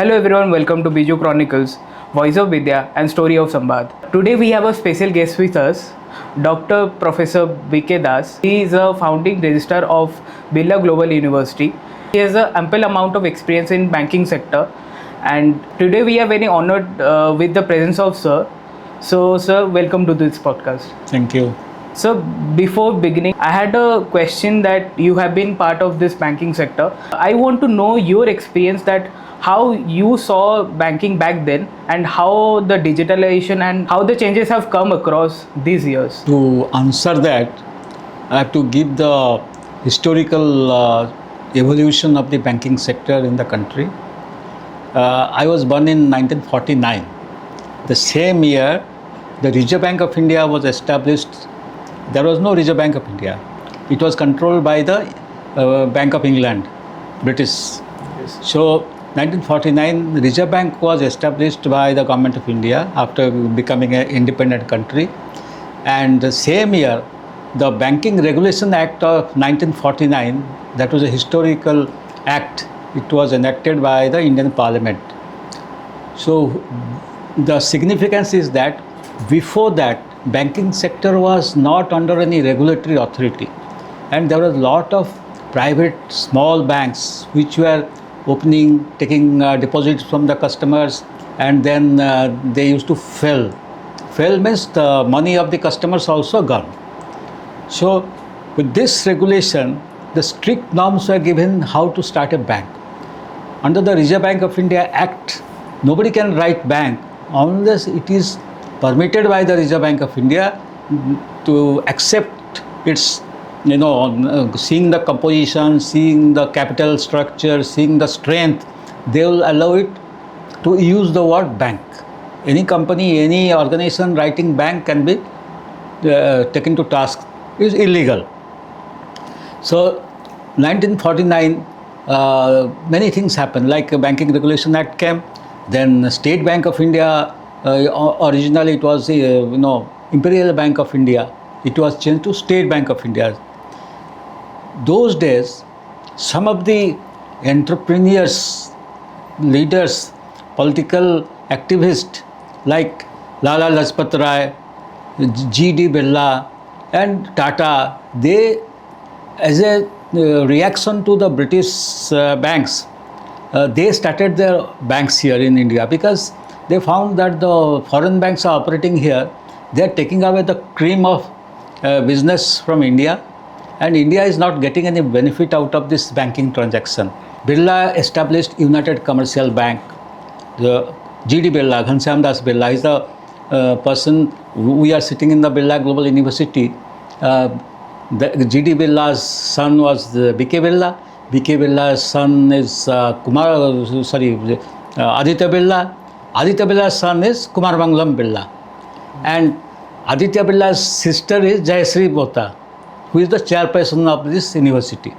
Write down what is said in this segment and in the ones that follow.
Hello everyone, welcome to Biju Chronicles, Voice of Vidya and Story of Sambad. Today we have a special guest with us, Dr. Professor B.K. Das. He is a founding registrar of Birla Global University. He has an ample amount of experience in banking sector, and today we are very honored with the presence of Sir. So Sir, welcome to this podcast. Thank you. So before beginning, I had a question that you have been part of this banking sector. I want to know your experience that how you saw banking back then and how the digitalization and how the changes have come across these years. To answer that, I have to give the historical evolution of the banking sector in the country. I was born in 1949. The same year, the Reserve Bank of India was established. There was no Reserve Bank of India. It was controlled by the Bank of England, British. Yes. So 1949, the Reserve Bank was established by the Government of India after becoming an independent country. And the same year, the Banking Regulation Act of 1949, that was a historical act. It was enacted by the Indian Parliament. So the significance is that before that, banking sector was not under any regulatory authority, and there was a lot of private small banks which were opening, taking deposits from the customers, and then they used to fail. Fail means the money of the customers also gone. So with this regulation, the strict norms were given how to start a bank. Under the Reserve Bank of India Act, nobody can write bank unless it is permitted by the Reserve Bank of India to accept its, seeing the composition, seeing the capital structure, seeing the strength, they will allow it to use the word bank. Any company, any organization writing bank can be taken to task. It is illegal. So 1949, many things happened, like a Banking Regulation Act came, then State Bank of India. Originally it was Imperial Bank of India. It was changed to State Bank of India. Those days, some of the entrepreneurs, leaders, political activists like Lala Lajpat Rai, G.D. Birla and Tata, they, as a reaction to the British banks, they started their banks here in India because they found that the foreign banks are operating here. They are taking away the cream of business from India, and India is not getting any benefit out of this banking transaction. Birla established United Commercial Bank. The G.D. Birla, Ghanshyam Das Birla, is the person. We are sitting in the Birla Global University. The G.D. Birla's son was B.K. Birla. B.K. Birla's son is Aditya Birla. Aditya Birla's son is Kumar Mangalam Birla, and Aditya Birla's sister is Jayashree Bota, who is the chairperson of this university.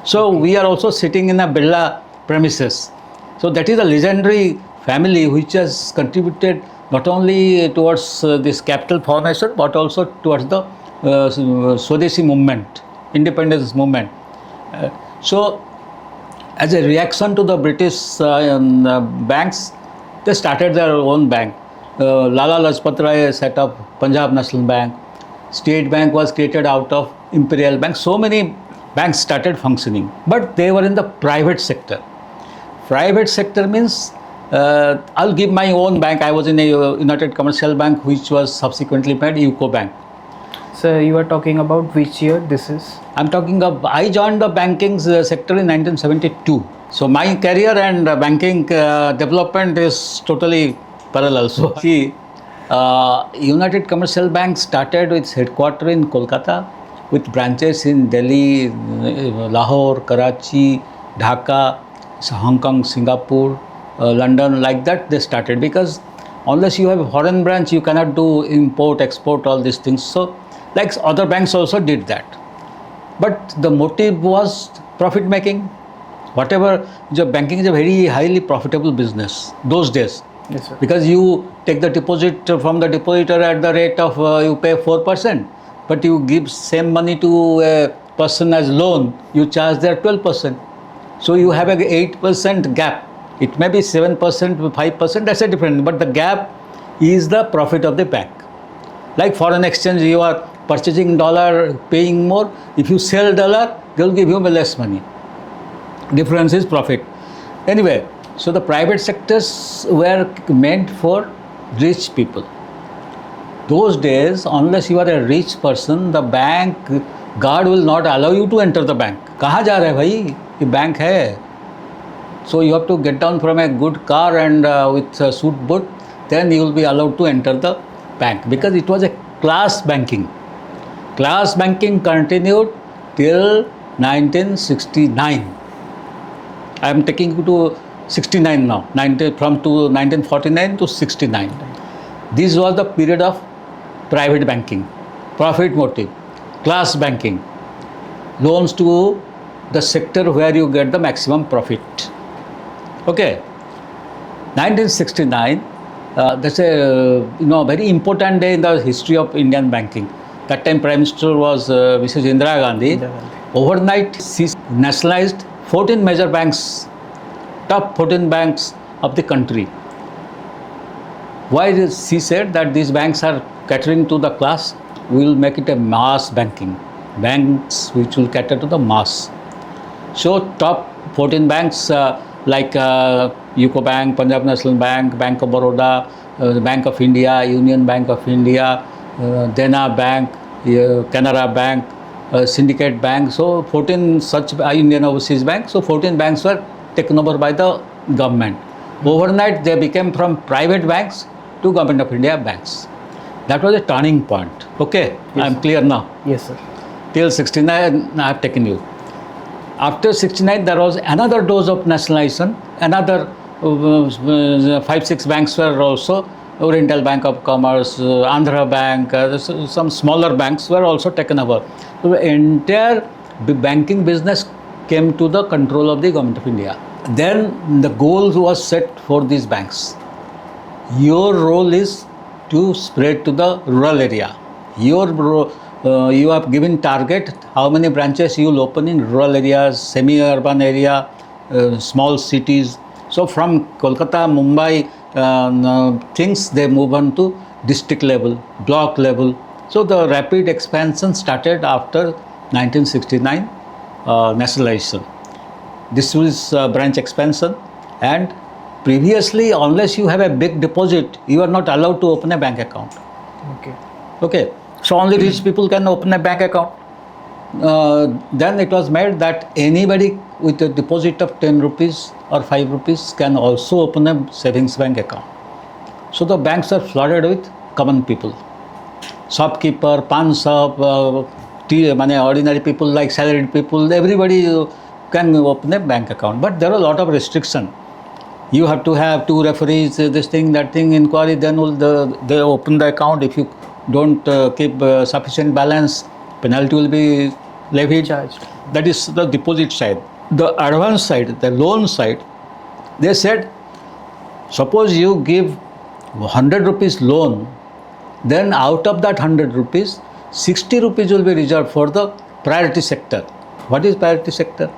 So we are also sitting in a Birla premises. So that is a legendary family which has contributed not only towards this capital formation but also towards the Swadeshi movement, independence movement. So as a reaction to the British banks, they started their own bank. Lala Lajpat Rai set up Punjab National Bank. State Bank was created out of Imperial Bank. So many banks started functioning, but they were in the private sector. Private sector means I'll give my own bank. I was in a United Commercial Bank, which was subsequently made UCO Bank. So you are talking about which year this is? I'm talking of, I joined the banking sector in 1972. So my career and banking development is totally parallel. So see, United Commercial Bank started its headquarters in Kolkata with branches in Delhi, Lahore, Karachi, Dhaka, Hong Kong, Singapore, London. Like that they started, because unless you have a foreign branch, you cannot do import, export, all these things. So like other banks also did that. But the motive was profit making. Whatever, banking is a very highly profitable business those days. Yes, sir. Because you take the deposit from the depositor at the rate of you pay 4%, but you give same money to a person as loan, you charge there 12%. So you have a 8% gap It may be 7%, 5%, that's a different, but the gap is the profit of the bank. Like foreign exchange, you are purchasing dollar, paying more. If you sell dollar, they'll give you less money. Difference is profit. Anyway, so the private sectors were meant for rich people. Those days, unless you are a rich person, the bank guard will not allow you to enter the bank. कहाँ जा रहे भाई? ये bank है. So you have to get down from a good car and with a suit boot, then you will be allowed to enter the bank, because it was a class banking. Class banking continued till 1969. I am taking you to 69 now, from 1949 to 69. This was the period of private banking, profit motive, class banking, loans to the sector where you get the maximum profit. Okay, 1969, that's a very important day in the history of Indian banking. That time Prime Minister was Mrs. Indira Gandhi. Overnight, she nationalized 14 major banks, top 14 banks of the country. Why she said that these banks are catering to the class? We will make it a mass banking, banks which will cater to the mass. So top 14 banks like UCO Bank, Punjab National Bank, Bank of Baroda, Bank of India, Union Bank of India, Dena Bank, Canara Bank, Syndicate Bank. So 14 such Indian Overseas Banks. So 14 banks were taken over by the government. Overnight they became from private banks to Government of India banks. That was a turning point. Okay, Yes, I am clear now. Yes, sir. Till 69 I have taken you. After 69 there was another dose of nationalization. Another 5-6 banks were also, Oriental Bank of Commerce, Andhra Bank, some smaller banks were also taken over. So the entire banking business came to the control of the Government of India. Then the goal was set for these banks. Your role is to spread to the rural area. You have given target how many branches you will open in rural areas, semi-urban area, small cities. So from Kolkata, Mumbai, things they move on to district level, block level. So the rapid expansion started after 1969 nationalization. This was branch expansion, and previously unless you have a big deposit, you are not allowed to open a bank account. Okay. So only rich people can open a bank account. Then it was made that anybody with a deposit of 10 rupees or 5 rupees can also open a savings bank account. So the banks are flooded with common people. Shopkeeper, pan shop, ordinary people like salaried people, everybody can open a bank account. But there are a lot of restrictions. You have to have 2 referees, this thing, that thing, inquiry, then they open the account. If you don't keep sufficient balance, penalty will be levied. Charged. That is the deposit side. The advance side, the loan side, they said, suppose you give 100 rupees loan, then out of that 100 rupees, 60 rupees will be reserved for the priority sector. What is priority sector?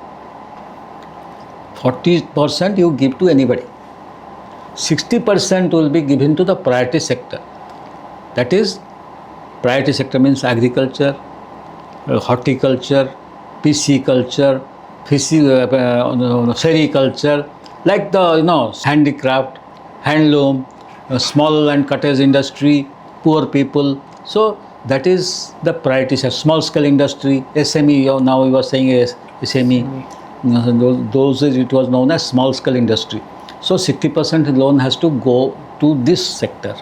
40% you give to anybody. 60% will be given to the priority sector. That is, priority sector means agriculture, horticulture, pisciculture, sericulture, like the handicraft, handloom, small and cottage industry, poor people. So that is the priority sector. Small scale industry, SME. Now we were saying SME. Those days it was known as small scale industry. So 60% loan has to go to this sector,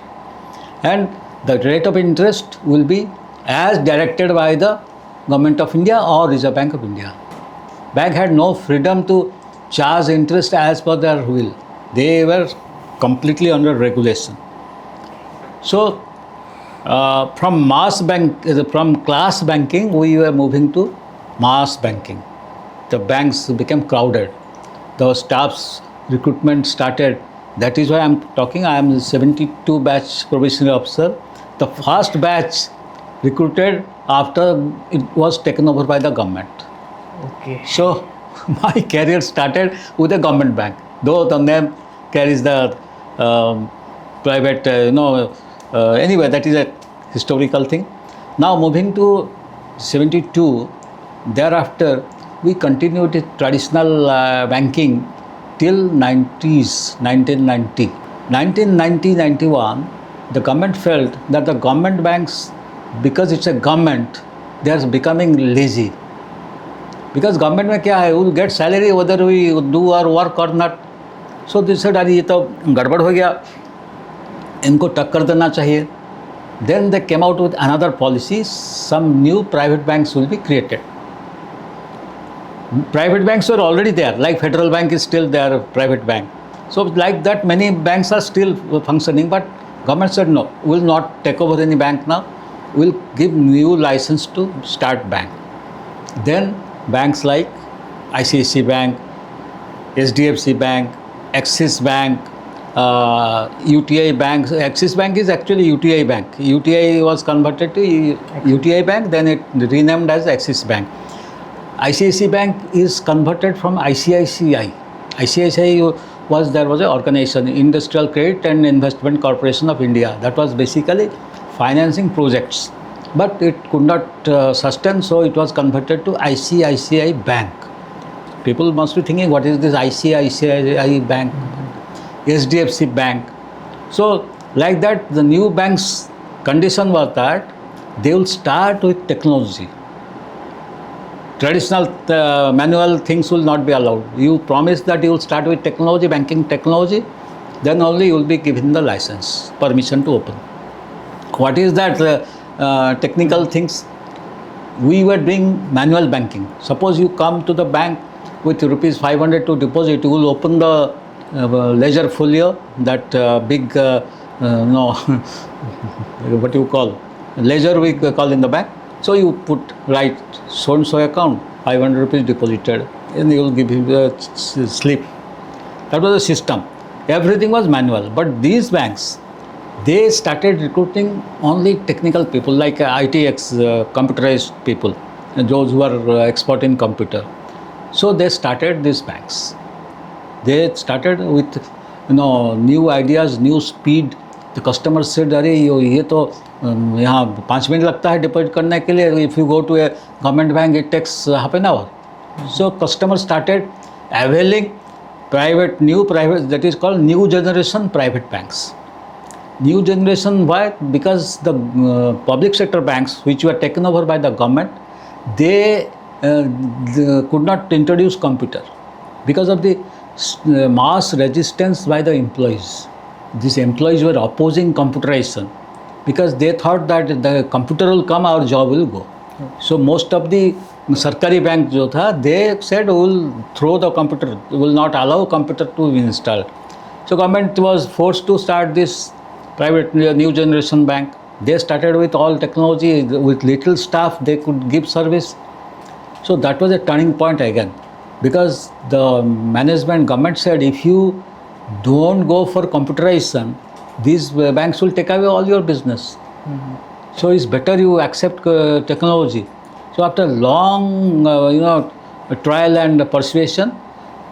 and the rate of interest will be as directed by the Government of India or Reserve Bank of India. Bank had no freedom to charge interest as per their will. They were completely under regulation. So from class banking, we were moving to mass banking. The banks became crowded. The staff's recruitment started. That is why I am talking. I am 72 batch probationary officer. The first batch recruited after it was taken over by the government. Okay. So my career started with a government bank. though the name carries the private, anyway, that is a historical thing. Now moving to 72, thereafter we continued with traditional banking till 90s, 1990. 1990-91, the government felt that the government banks, because it's a government, they are becoming lazy. Because government में क्या है, we will get salary whether we do our work or not. So they said अरे ये तो गड़बड़ हो गया, इनको टक्कर देना चाहिए. Then they came out with another policy, some new private banks will be created. Private banks were already there, like Federal Bank is still there, private bank. So like that many banks are still functioning, but government said no, we will not take over any bank now, we will give new license to start bank. Then banks like ICICI Bank, SDFC Bank, Axis Bank, UTI Bank. Axis Bank is actually UTI Bank. UTI was converted to UTI Bank, then it renamed as Axis Bank. ICICI Bank is converted from ICICI. ICICI there was an organization, Industrial Credit and Investment Corporation of India, that was basically financing projects, but it could not sustain, so it was converted to ICICI Bank. People must be thinking, what is this ICICI Bank? SDFC Bank. So like that, the new bank's condition was that they will start with technology. Traditional manual things will not be allowed. You promise that you will start with technology, banking technology, then only you will be given the license, permission to open. What is that technical things? We were doing manual banking. Suppose you come to the bank with rupees 500 to deposit, you will open the ledger folio, that big, what you call, ledger we call in the bank. So you put right so and so account, 500 rupees deposited, and you will give him the slip. That was the system. Everything was manual. But these banks, they started recruiting only technical people like ITX, computerized people, and those who are expert in computer. So they started these banks. They started with new ideas, new speed. The customers said, अरे ये तो यहाँ 5 minute लगता है deposit करने के लिए. If you go to a government bank, it takes half an hour. So customers started availing new private, that is called new generation private banks. New generation, why? Because the public sector banks which were taken over by the government, they could not introduce computer because of the mass resistance by the employees. These employees were opposing computerization because they thought that the computer will come, our job will go. So most of the sarkari bank jo tha, they said we will throw the computer, we will not allow computer to be installed. So government was forced to start this private new generation bank. They started with all technology, with little staff they could give service. So that was a turning point again, because the management government said if you don't go for computerization, these banks will take away all your business. So it's better you accept technology. So after long trial and persuasion,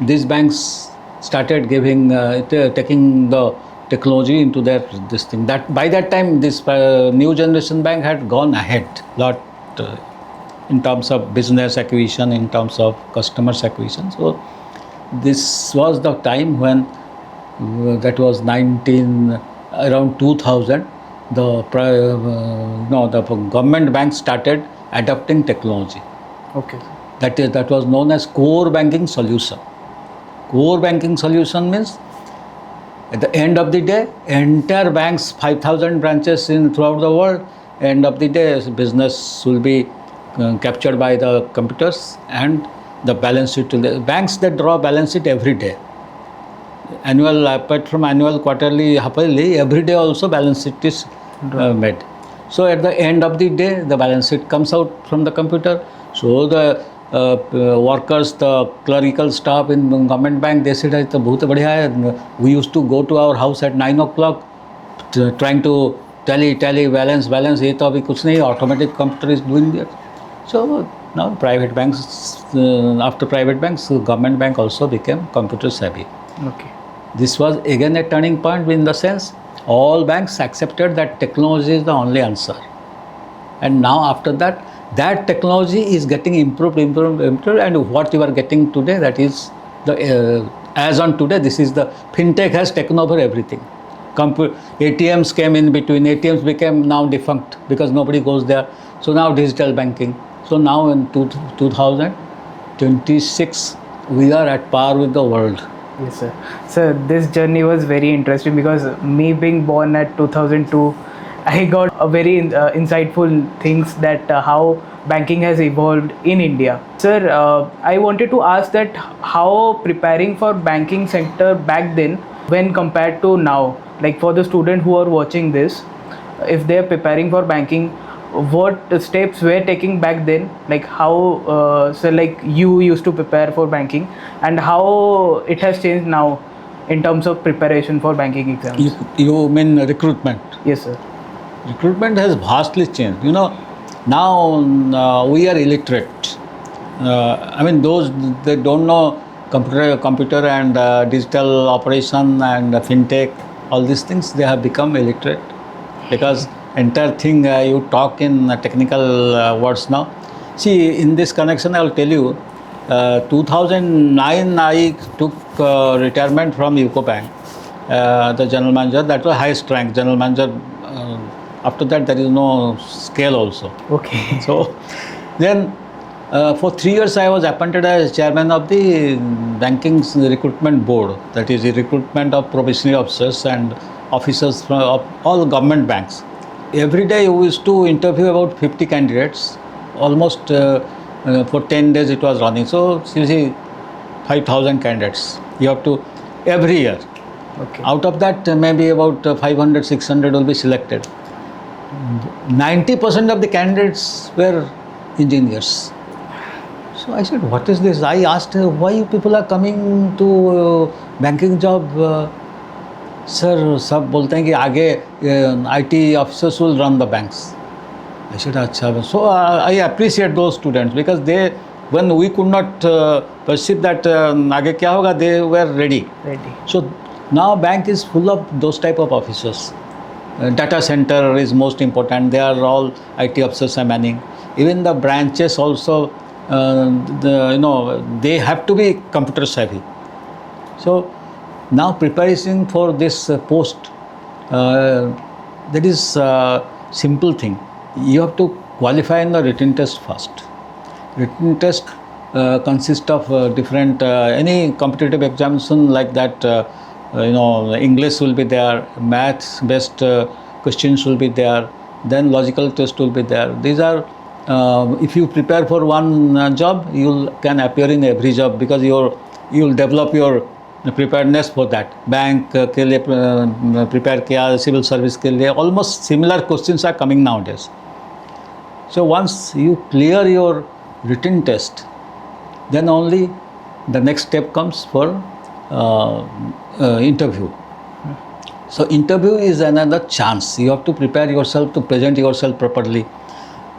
these banks started giving taking the technology into this thing. That by that time this new generation bank had gone ahead lot in terms of business acquisition, in terms of customers acquisition. So this was the time when that was around 2000, the government banks started adopting technology. Okay. That was known as core banking solution. Core banking solution means at the end of the day, entire banks, 5,000 branches throughout the world, end of the day business will be captured by the computers, and the balance sheet, banks that draw balance sheet every day. Annual, apart from annual, quarterly, halfly, every day also balance sheet is made. So at the end of the day, the balance sheet comes out from the computer. So the workers, the clerical staff in government bank, they said, "It's बहुत बढ़िया है." We used to go to our house at 9 o'clock, trying to tally balance. ये तो अभी कुछ नहीं, automatic computer is doing that. So now private banks, after private banks, government bank also became computer savvy. Okay. This was again a turning point in the sense all banks accepted that technology is the only answer. And now after that, that technology is getting improved, and what you are getting today, that is as on today, this is the fintech has taken over everything. ATMs came in between. ATMs became now defunct because nobody goes there. So now digital banking. So now in 2026, we are at par with the world. Yes, sir. Sir, this journey was very interesting because me being born at 2002, I got a very insightful things that how banking has evolved in India. Sir, I wanted to ask that how preparing for banking sector back then when compared to now, like for the student who are watching this, if they are preparing for banking, what steps were taking back then, like how so like you used to prepare for banking and how it has changed now in terms of preparation for banking exams. You mean recruitment? Yes, sir. Recruitment has vastly changed. Now we are illiterate. I mean, those they don't know computer and digital operation and fintech, all these things, they have become illiterate because entire thing you talk in technical words now. See, in this connection, I will tell you, 2009 I took retirement from UCO Bank, the general manager. That was highest rank general manager. After that, there is no scale also. Okay. So then for 3 years I was appointed as chairman of the banking recruitment board, that is the recruitment of probationary officers and officers from all government banks. Every day we used to interview about 50 candidates, almost for 10 days it was running. So you see 5,000 candidates you have to every year. Okay. Out of that maybe about 500, 600 will be selected. 90% of the candidates were engineers. So I said, what is this? I asked her, why you people are coming to banking job? Sir, सब बोलते हैं कि आगे IT officers will run the banks. I said, अच्छा. So I appreciate those students because they, when we could not perceive that आगे क्या होगा, they were ready. So now bank is full of those type of officers. Data center is most important. They are all IT officers are manning. Even the branches also, they have to be computer savvy. So now preparing for this post, that is simple thing. You have to qualify in the written test first. Written test consists of different, any competitive examination like that, English will be there, maths based questions will be there, then logical test will be there. These are, if you prepare for one job, you can appear in every job because you will develop your preparedness for that. Bank के लिए prepare किया, civil service के लिए, almost similar questions are coming nowadays. So once you clear your written test, then only the next step comes for interview. So interview is another chance. You have to prepare yourself to present yourself properly.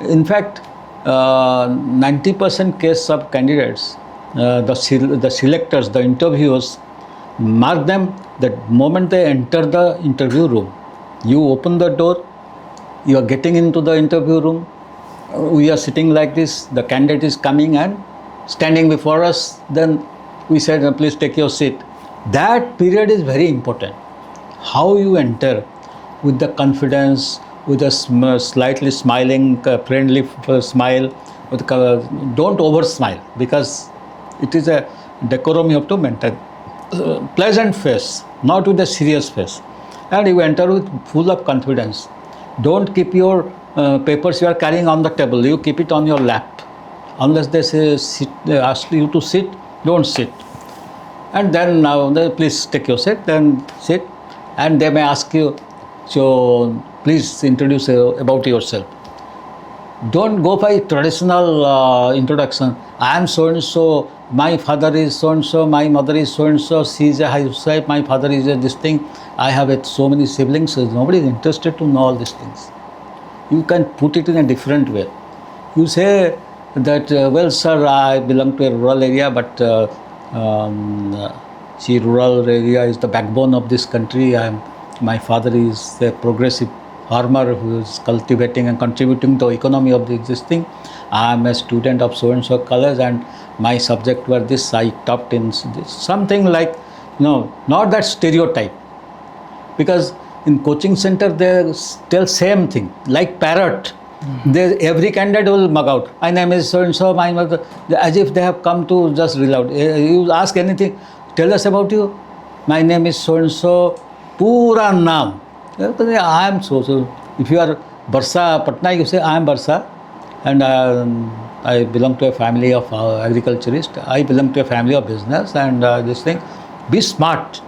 In fact, 90% case of candidates, the selectors, the interviewers, mark them the moment they enter the interview room. You open the door, you are getting into the interview room, we are sitting like this, the candidate is coming and standing before us, then we said, please take your seat. That period is very important. How you enter with the confidence, with a slightly smiling, friendly smile, don't over smile because it is a decorum you have to maintain. Pleasant face, not with a serious face. And you enter with full of confidence. Don't keep your papers you are carrying on the table, you keep it on your lap. Unless they say sit, they ask you to sit, don't sit. And then now please take your seat, then sit. And they may ask you, so please introduce about yourself. Don't go by traditional introduction. I am so and so, my father is so and so, my mother is so and so, she is a housewife, my father is this thing, I have so many siblings. Nobody is interested to know all these things. You can put it in a different way. You say that, well, sir, I belong to a rural area, but See, rural area is the backbone of this country. My father is a progressive farmer who is cultivating and contributing to the economy of the existing. I am a student of so and so college, and my subject were this. I topped in this. Something like, not that stereotype. Because in coaching center they tell same thing, like parrot. Every candidate will mug out. My name is so and so. My mother, as if they have come to just reel out. You ask anything, tell us about you. My name is so and so. Pura naam. I am so. If you are Barsa Patna, you say I am Barsa, and I belong to a family of agriculturists. I belong to a family of business, and this thing. Be smart.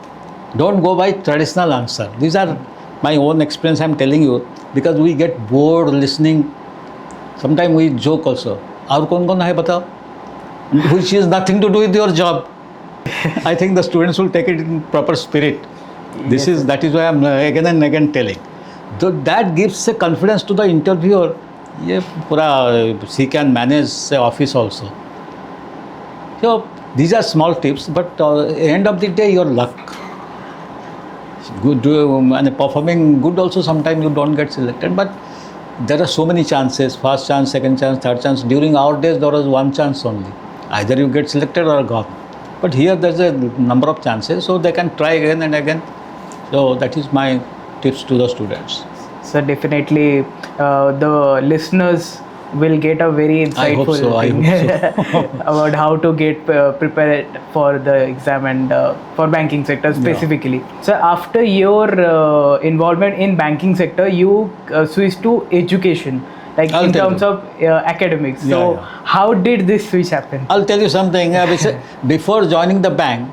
Don't go by traditional answer. These are my own experience. I am telling you, because we get bored listening. Sometimes we joke also. और कौन है बताओ? Which is nothing to do with your job. I think the students will take it in proper spirit. That is why I am again and again telling. So that gives a confidence to the interviewer. He can manage the office also. So these are small tips, but at the end of the day, your luck. Good and performing good also, sometimes you don't get selected, but there are so many chances, first chance, second chance, third chance. During our days there was one chance only, either you get selected or gone, but here there's a number of chances, so they can try again and again. So that is my tips to the students. So definitely the listeners will get a very insightful thing about how to get prepared for the exam and for banking sector specifically. Yeah. So after your involvement in banking sector, you switched to education, like in terms of academics. So how did this switch happen? I'll tell you something. Before joining the bank,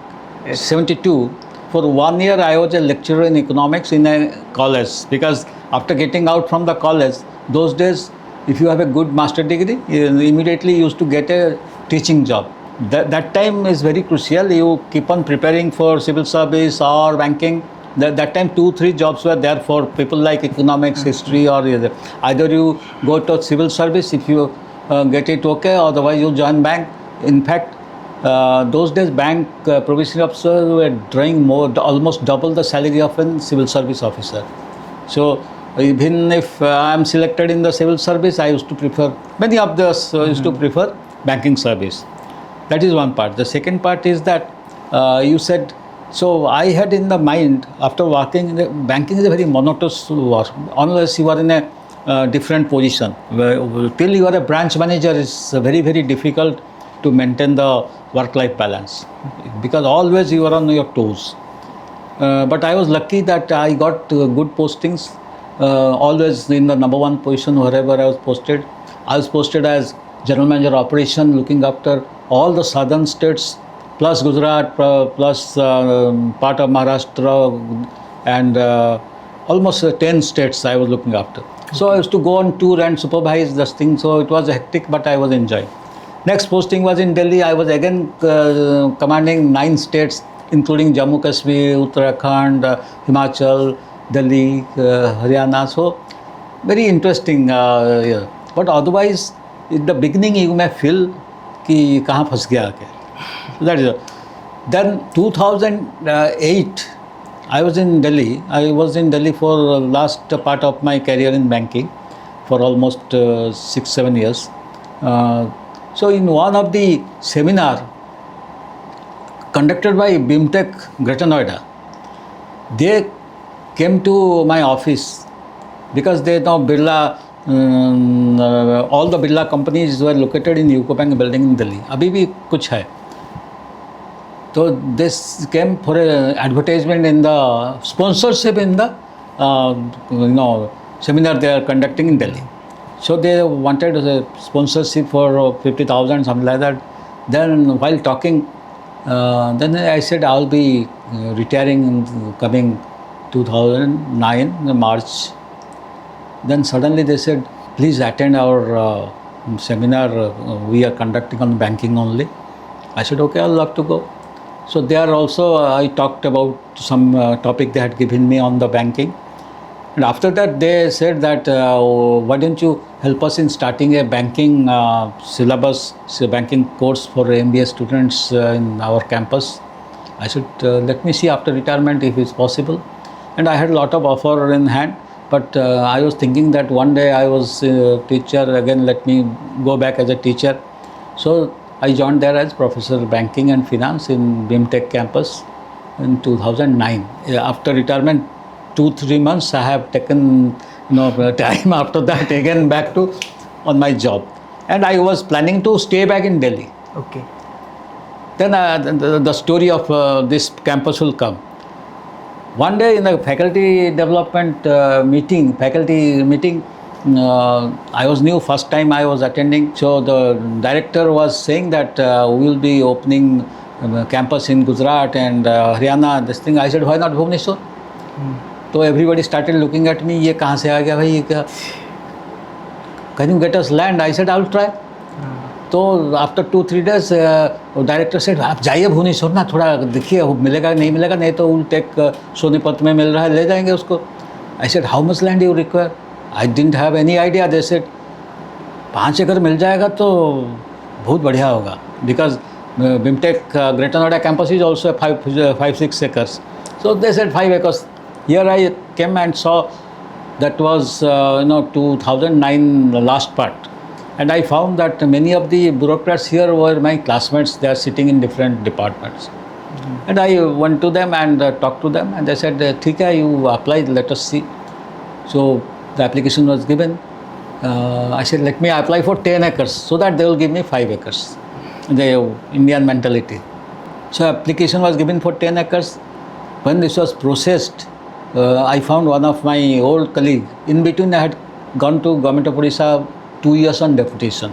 72, for 1 year I was a lecturer in economics in a college, because after getting out from the college, those days, if you have a good master degree, you immediately used to get a teaching job. That time is very crucial. You keep on preparing for civil service or banking. That time 2-3 jobs were there for people like economics, history, or either you go to civil service if you get it okay, otherwise you join bank. In fact, those days bank provisional officers were drawing almost double the salary of a civil service officer. So even if I am selected in the civil service, I used to prefer, many of us used to prefer banking service. That is one part. The second part is that you said, so I had in the mind, after working in the banking is a very monotonous work, unless you are in a different position. Till you are a branch manager, it's very, very difficult to maintain the work-life balance, because always you are on your toes. But I was lucky that I got good postings. Always in the number one position wherever I was posted. I was posted as General Manager Operation, looking after all the southern states, plus Gujarat, plus part of Maharashtra, and almost 10 states I was looking after. So I used to go on tour and supervise this thing. So it was hectic, but I was enjoying. Next posting was in Delhi. I was again commanding 9 states, including Jammu Kashmir, Uttarakhand, Himachal, Delhi, Haryana. So very interesting. But otherwise, in the beginning, you may feel कि कहाँ फंस गया क्या. That is it. Then 2008, I was in Delhi. I was in Delhi for last part of my career in banking for almost 6-7 years. So in one of the seminar conducted by BIMTech Greater Noida, they came to my office because they know Birla, all the Birla companies were located in UCO Bank building in Delhi. अभी भी कुछ है. So this came for an advertisement in the sponsorship in the seminar they are conducting in Delhi. So they wanted a sponsorship for 50,000, something like that. Then while talking, then I said I'll be retiring in coming 2009 March. Then suddenly they said, please attend our seminar. We are conducting on banking only. I said, okay, I'll love to go. So there also I talked about some topic they had given me on the banking. And after that they said that why don't you help us in starting a banking syllabus, banking course for MBA students in our campus. I said, let me see after retirement if it's possible. And I had a lot of offer in hand, but I was thinking that one day I was a teacher, again let me go back as a teacher. So I joined there as Professor Banking and Finance in BIMTech campus in 2009. After retirement, 2-3 months I have taken time after that again back to on my job. And I was planning to stay back in Delhi. Okay. Then the story of this campus will come. One day in the faculty development faculty meeting, I was new, first time I was attending. So the director was saying that we will be opening campus in Gujarat and Haryana, this thing. I said, why not Bhubaneswar? So everybody started looking at me, ये कहाँ से आ गया भाई, ये क्या? Can you get us land? I said, I will try. तो after 2-3 days director said आप जाइए भुवनेश्वर ना, थोड़ा देखिए मिलेगा नहीं मिलेगा, नहीं तो विल टेक सोनीपत में मिल रहा है ले जाएंगे उसको. I said how much land you require? I didn't have any idea. They said 5 एकड़ मिल जाएगा तो बहुत बढ़िया होगा, because BIMTECH greater Noida campus is also 5-6 acres. So they said 5 acres. Here I came and saw that was 2009 last part. And I found that many of the bureaucrats here were my classmates. They are sitting in different departments. And I went to them and talked to them, and they said, "ठीक है, you apply, let us see." So the application was given. I said, "Let me apply for 10 acres so that they will give me 5 acres." The Indian mentality. So application was given for 10 acres. When this was processed, I found one of my old colleague. In between, I had gone to Government of Odisha 2 years on deputation.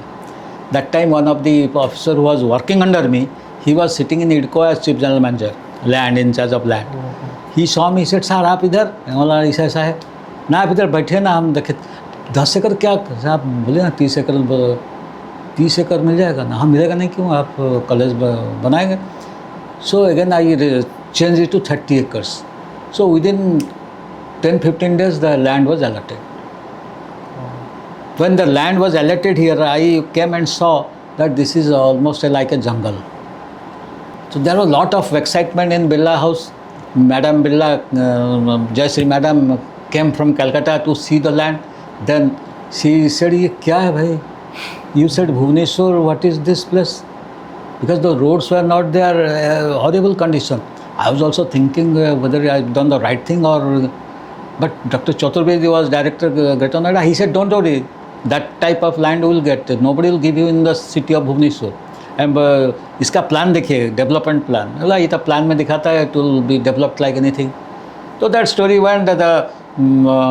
That time one of the officer who was working under me, he was sitting in IDCO as chief general manager, land, in charge of land. He saw me, he said, "Sir, आप इधर?" बोला ऐसा है ना, आप इधर बैठे ना, हम देखे 10 एकड़ क्या, आप बोले ना 30 एकड़ मिल जाएगा ना. हाँ मिलेगा नहीं क्यों, आप कॉलेज बनाएंगे. So again I changed it to 30 acres. So within 10-15 days the land was allotted. When the land was allotted here, I came and saw that this is almost like a jungle. So there was a lot of excitement in Birla house. Madam Birla, Jayashree Madam came from Calcutta to see the land. Then she said, "ये क्या है भाई?" You said, "Bhubaneswar, what is this place?" Because the roads were not there, horrible condition. I was also thinking whether I had done the right thing or. But Dr. Chaturvedi was director Greater Noida. He said, "Don't worry. That type of land will get. Nobody will give you in the city of Bhubaneswar." And इसका plan देखिए, development plan. बोला ये तो plan में दिखाता है, it will be developed like anything. So that story went. The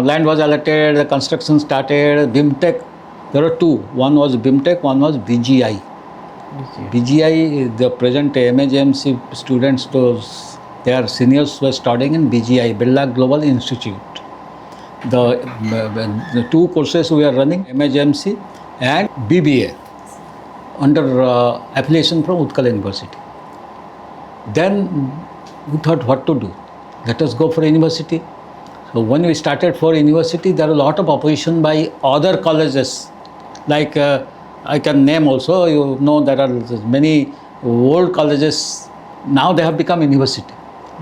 land was allotted, the construction started. BIMTech, there were two. One was BIMTech, one was BGI. BGI, the present MAJMC students, those their seniors were studying in BGI, Birla Global Institute. The two courses we are running, MAJMC and BBA, under affiliation from Utkal University. Then we thought what to do. Let us go for university. So when we started for university, there was a lot of opposition by other colleges. Like I can name also, you know, there are many old colleges. Now they have become university.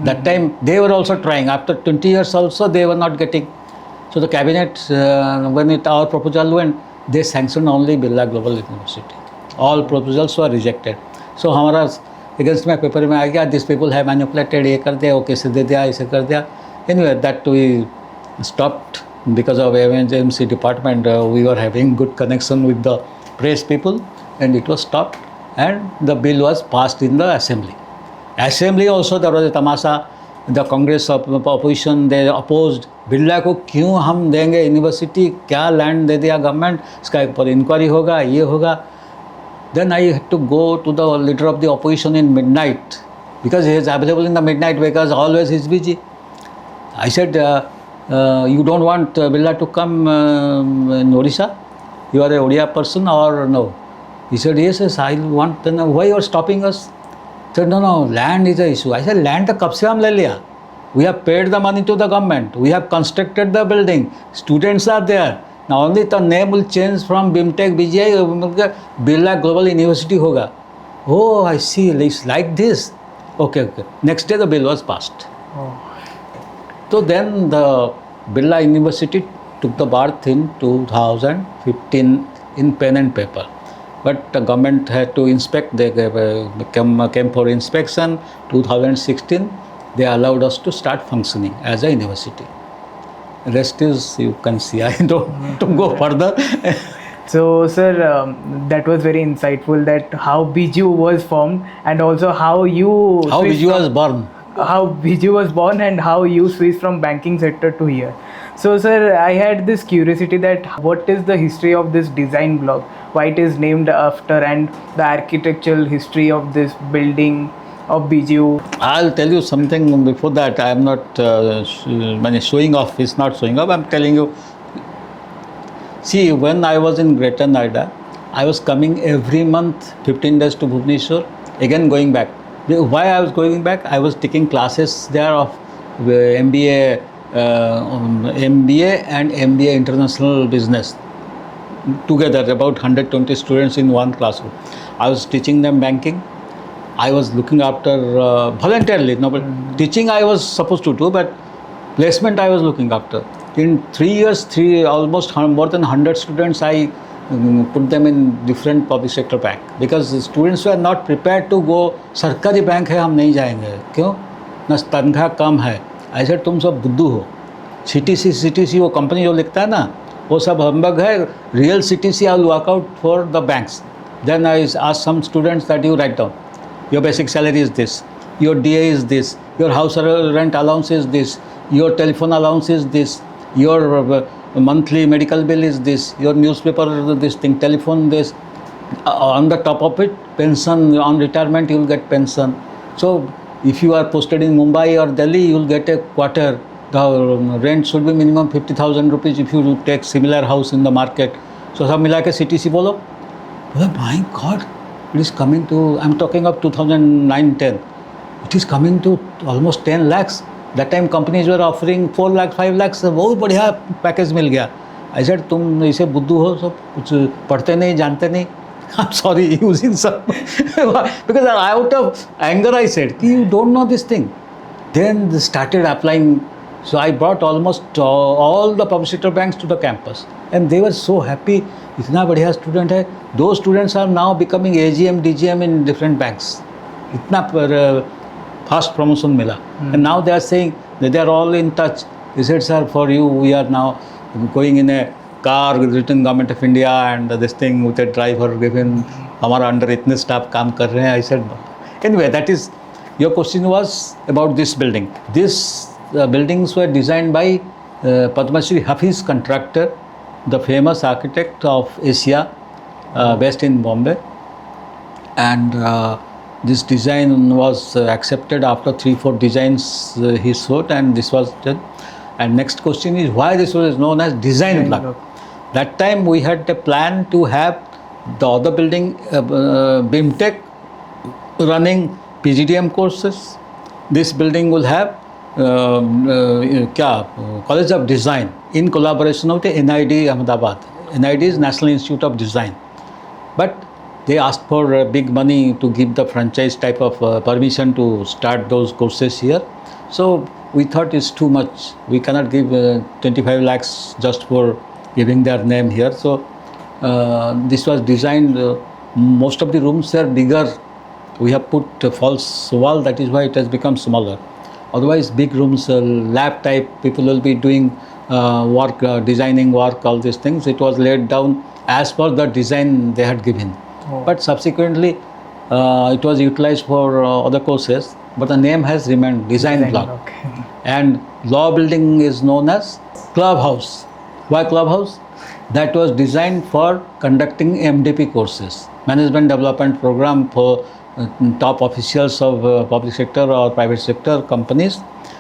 That time they were also trying. After 20 years also they were not getting. So the cabinet, when our proposal went, they sanctioned only Birla Global University. All proposals were rejected. So हमारा against में paper में आ गया, these people have manipulated, ये कर दिया, वो कैसे दे दिया, ऐसे कर दिया. Anyway, that we stopped because of emergency department. We were having good connection with the press people, and it was stopped, and the bill was passed in the assembly. Assembly also there was a tamasha. The Congress of opposition, they opposed. Birla को क्यों हम देंगे university, क्या land दे दिया government, इसका एक पर inquiry होगा, ये होगा. Then I had to go to the leader of the opposition in midnight, because he is available in the midnight because always he is busy. I said, you don't want Birla to come in Odisha? You are a Odia person or no? He said, yes, I want. Then why you are stopping us? He said, no, land is the issue. I said, land to कब से हम ले लिया? We have paid the money to the government. We have constructed the building. Students are there. Now only the name will change from BIMTech, BGI, Birla Global University होगा. Oh, I see. It's like this. Okay. Next day the bill was passed. Oh. So then the Birla University took the birth in 2015 in pen and paper. But the government had to inspect, they came for inspection. 2016, they allowed us to start functioning as a university. Rest is, you can see, I don't to go further. So, sir, that was very insightful. That how Biju was formed, and also how you How switched Biju from- was born. how Biju was born and how you switched from banking sector to here. So, sir, I had this curiosity that what is the history of this design block? Why it is named after, and the architectural history of this building of Biju. I'll tell you something before that. I am not showing off. It's not showing off. I'm telling you. See, when I was in Greater Noida, I was coming every month, 15 days to Bhubaneswar, again going back. Why I was going back? I was taking classes there of MBA, MBA and MBA International Business together, about 120 students in one classroom. I was teaching them banking. I was looking after voluntarily. No, but teaching I was supposed to do, but placement I was looking after. In 3 years, almost more than 100 students, I put them in different public sector bank because the students were not prepared to go. सरकारी bank है हम नहीं जाएंगे क्यों ना तनख्वाह कम है ऐसे तुम सब बुद्धू हो CTC वो कंपनी जो लिखता है ना वो सब हम्बग है real CTC I will work out for the banks then I ask some students that you write down your basic salary is this, your DA is this, your house rent allowance is this, your telephone allowance is this, your monthly medical bill is this, your newspaper this thing, telephone this, on the top of it pension, on retirement you will get pension. So if you are posted in Mumbai or Delhi you will get a quarter. The rent should be minimum 50,000 rupees if you take similar house in the market. So सब मिला के CTC बोलो. My God, it is coming to, I'm talking of 2009-10, it is coming to almost 10 lakhs. That time companies were offering 4 lakhs, 5 lakhs, बहुत बढ़िया package मिल गया. I said तुम ऐसे बुद्धू हो सब कुछ पढ़ते नहीं जानते नहीं. I'm sorry using some because out of anger I said you don't know this thing. Then they started applying. So I brought almost all the public sector banks to the campus and they were so happy. इतना बढ़िया student है. Those students are now becoming AGM, DGM in different banks. इतना fast promotion मिला. And now they are saying that they are all in touch. They said, sir, for you we are now going in a car written Government of India and this thing with a driver given. हमारा under इतने staff काम कर रहे हैं. I said, anyway, that is, your question was about this building. This buildings were designed by Padma Shri Hafiz contractor, the famous architect of Asia, based in Bombay. And this design was accepted after 3-4 designs he showed, and this was done. And next question is why this was known as design block. That time we had a plan to have the other building, BIMTech, running PGDM courses. This building will have College of Design in collaboration with the NID Ahmedabad. NID is National Institute of Design. But they asked for big money to give the franchise type of permission to start those courses here. So we thought it's too much. We cannot give 25 lakhs just for giving their name here. So this was designed, most of the rooms are bigger. We have put a false wall, that is why it has become smaller. Otherwise big rooms, lab type, people will be doing work, designing work, all these things. It was laid down as per the design they had given. Oh. But subsequently it was utilized for other courses, but the name has remained design block. Okay. And law building is known as clubhouse. Why clubhouse? That was designed for conducting MDP courses, management development program for top officials of public sector or private sector companies.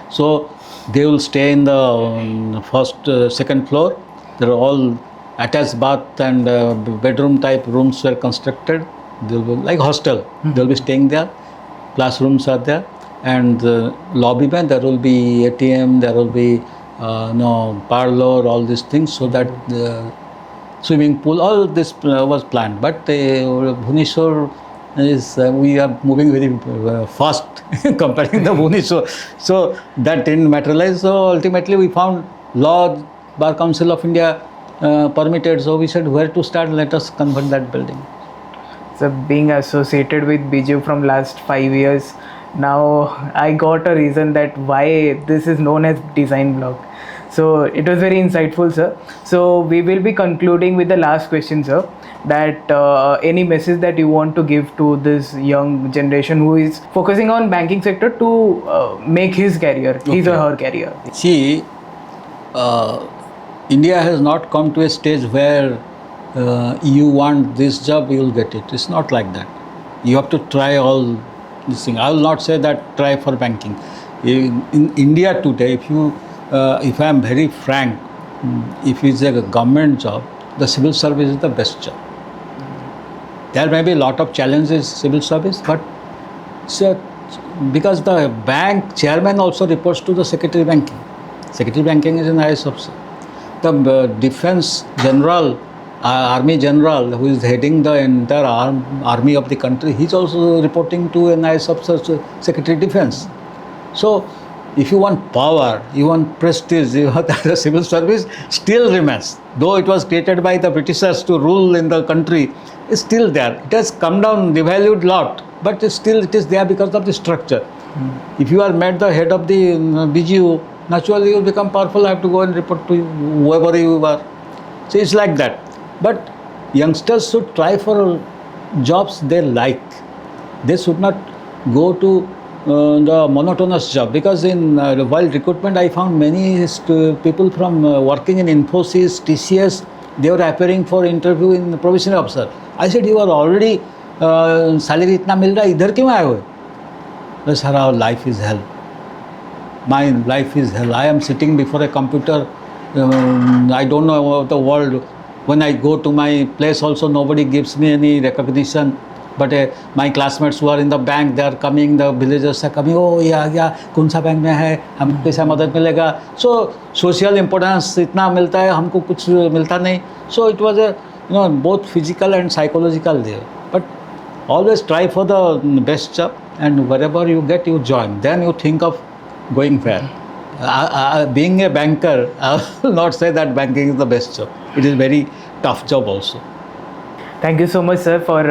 So they will stay in the first, second floor. They are all attached bath and bedroom type rooms were constructed. They will be like hostel. They will be staying there. Classrooms are there, and the lobby mein there will be ATM. There will be parlor, all these things, so that the swimming pool, all this was planned. But Bhubaneswar is we are moving very fast comparing the Pune. So that didn't materialize. So ultimately we found law, Bar Council of India permitted. So we said where to start, let us convert that building. So being associated with BGU from last 5 years, now I got a reason that why this is known as design block. So it was very insightful, sir. So we will be concluding with the last question, sir. That any message that you want to give to this young generation who is focusing on banking sector to make his career, his or her career. See, India has not come to a stage where you want this job, you will get it. It's not like that. You have to try all this thing. I will not say that try for banking. In India today, if I am very frank, if it's a government job, the civil service is the best job. There may be a lot of challenges civil service, but because the bank chairman also reports to the secretary banking. Secretary banking is an IAS officer. The defense general, army general who is heading the entire army of the country, he's also reporting to an IAS officer, secretary defense. So if you want power, you want prestige, the civil service still remains. Though it was created by the Britishers to rule in the country, it's still there. It has come down, devalued lot, but still it is there because of the structure. If you are made the head of the BGU, naturally you will become powerful, have to go and report to whoever you are. So it's like that. But youngsters should try for jobs they like. They should not go to the monotonous job, because in while recruitment I found many people from working in Infosys, TCS, they were appearing for interview in provisionary officer. I said, you are already salary itna mil raha, idhar kyun aaye ho? No, sir, our life is hell. My life is hell. I am sitting before a computer. I don't know about the world. When I go to my place also, nobody gives me any recognition. But my classmates who are in the bank, they are coming, the villagers are coming, oh ये आ गया, कौन सा bank में है, हमको कैसा मदद मिलेगा. So social importance इतना मिलता है, हमको कुछ मिलता नहीं. So it was a both physical and psychological there. But always try for the best job, and wherever you get, you join. Then you think of going where. Being a banker, I will not say that banking is the best job. It is very tough job also. Thank you so much, sir, for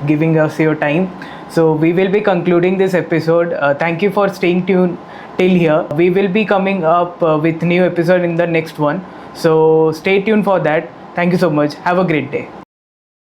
giving us your time. So we will be concluding this episode. Thank you for staying tuned till here. We will be coming up with new episode in the next one. So stay tuned for that. Thank you so much. Have a great day.